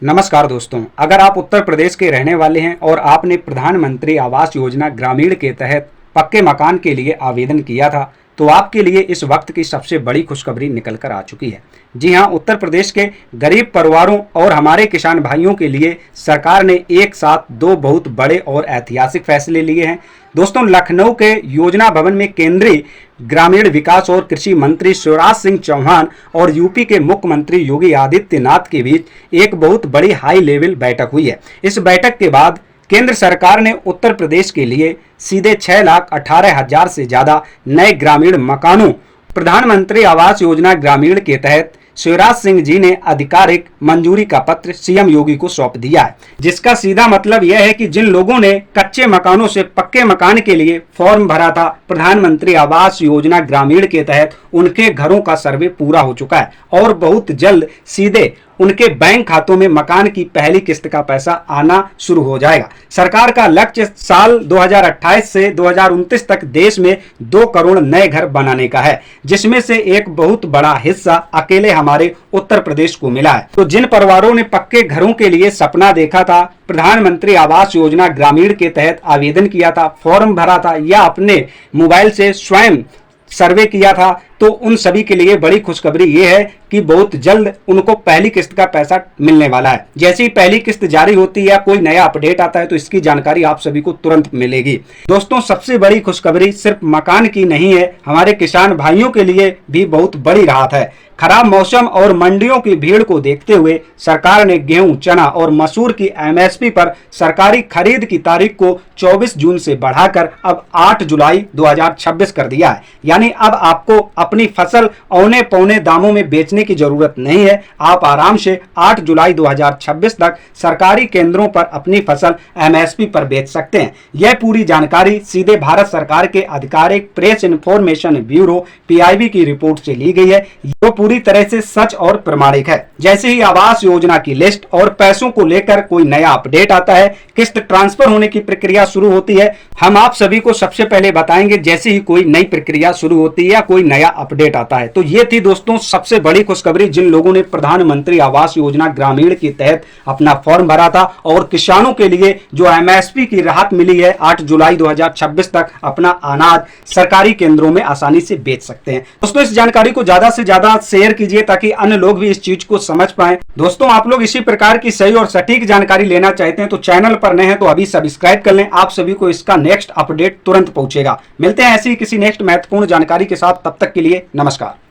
नमस्कार दोस्तों, अगर आप उत्तर प्रदेश के रहने वाले हैं और आपने प्रधानमंत्री आवास योजना ग्रामीण के तहत पक्के मकान के लिए आवेदन किया था तो आपके लिए इस वक्त की सबसे बड़ी खुशखबरी निकल कर आ चुकी है। जी हां, उत्तर प्रदेश के गरीब परिवारों और हमारे किसान भाइयों के लिए सरकार ने एक साथ दो बहुत बड़े और ऐतिहासिक फैसले लिए हैं। दोस्तों, लखनऊ के योजना भवन में केंद्रीय ग्रामीण विकास और कृषि मंत्री शिवराज सिंह चौहान और यूपी के मुख्यमंत्री योगी आदित्यनाथ के बीच एक बहुत बड़ी हाई लेवल बैठक हुई है। इस बैठक के बाद केंद्र सरकार ने उत्तर प्रदेश के लिए सीधे 6,18,000 से ज़्यादा नए ग्रामीण मकानों प्रधानमंत्री आवास योजना ग्रामीण के तहत शिवराज सिंह जी ने आधिकारिक मंजूरी का पत्र सीएम योगी को सौंप दिया है, जिसका सीधा मतलब यह है कि जिन लोगों ने कच्चे मकानों से पक्के मकान के लिए फॉर्म भरा था प्रधानमंत्री आवास योजना ग्रामीण के तहत, उनके घरों का सर्वे पूरा हो चुका है और बहुत जल्द सीधे उनके बैंक खातों में मकान की पहली किस्त का पैसा आना शुरू हो जाएगा। सरकार का लक्ष्य साल 2028 से 2029 तक देश में 2 करोड़ नए घर बनाने का है, जिसमें से एक बहुत बड़ा हिस्सा अकेले हमारे उत्तर प्रदेश को मिला है। तो जिन परिवारों ने पक्के घरों के लिए सपना देखा था, प्रधानमंत्री आवास योजना ग्रामीण के तहत आवेदन किया था, फॉर्म भरा था या अपने मोबाइल से स्वयं सर्वे किया था, तो उन सभी के लिए बड़ी खुशखबरी ये है कि बहुत जल्द उनको पहली किस्त का पैसा मिलने वाला है। जैसे ही पहली किस्त जारी होती है या कोई नया अपडेट आता है तो इसकी जानकारी आप सभी को तुरंत मिलेगी। दोस्तों, सबसे बड़ी खुशखबरी सिर्फ मकान की नहीं है, हमारे किसान भाइयों के लिए भी बहुत बड़ी राहत है। खराब मौसम और मंडियों की भीड़ को देखते हुए सरकार ने गेहूं, चना और मसूर की एमएसपी पर सरकारी खरीद की तारीख को 24 जून से बढ़ाकर अब 8 जुलाई 2026 कर दिया है। यानी अब आपको अपनी फसल औने पौने दामों में बेचने की जरूरत नहीं है। आप आराम से 8 जुलाई 2026 तक सरकारी केंद्रों पर अपनी फसल एमएसपी पर बेच सकते हैं। यह पूरी जानकारी सीधे भारत सरकार के आधिकारिक प्रेस इंफॉर्मेशन ब्यूरो पीआईबी की रिपोर्ट से ली गई है, जो पूरी तरह से सच और प्रमाणिक है। जैसे ही आवास योजना की लिस्ट और पैसों को लेकर कोई नया अपडेट आता है, किस्त ट्रांसफर होने की प्रक्रिया शुरू होती है, हम आप सभी को सबसे पहले बताएंगे जैसे ही कोई नई प्रक्रिया शुरू होती है या कोई नया अपडेट आता है। तो ये थी दोस्तों सबसे बड़ी खुशखबरी जिन लोगों ने प्रधानमंत्री आवास योजना ग्रामीण के तहत अपना फॉर्म भरा था और किसानों के लिए जो एमएसपी की राहत मिली है 8 जुलाई 2026 तक अपना अनाज सरकारी केंद्रों में आसानी से बेच सकते हैं। दोस्तों, इस जानकारी को ज्यादा से ज्यादा शेयर कीजिए ताकि अन्य लोग भी इस चीज को समझ पाएं। दोस्तों, आप लोग इसी प्रकार की सही और सटीक जानकारी लेना चाहते हैं तो चैनल पर नए हैं तो अभी सब्सक्राइब कर लें, आप सभी को इसका नेक्स्ट अपडेट तुरंत पहुंचेगा। मिलते हैं ऐसी किसी नेक्स्ट महत्वपूर्ण जानकारी के साथ, तब तक के लिए नमस्कार।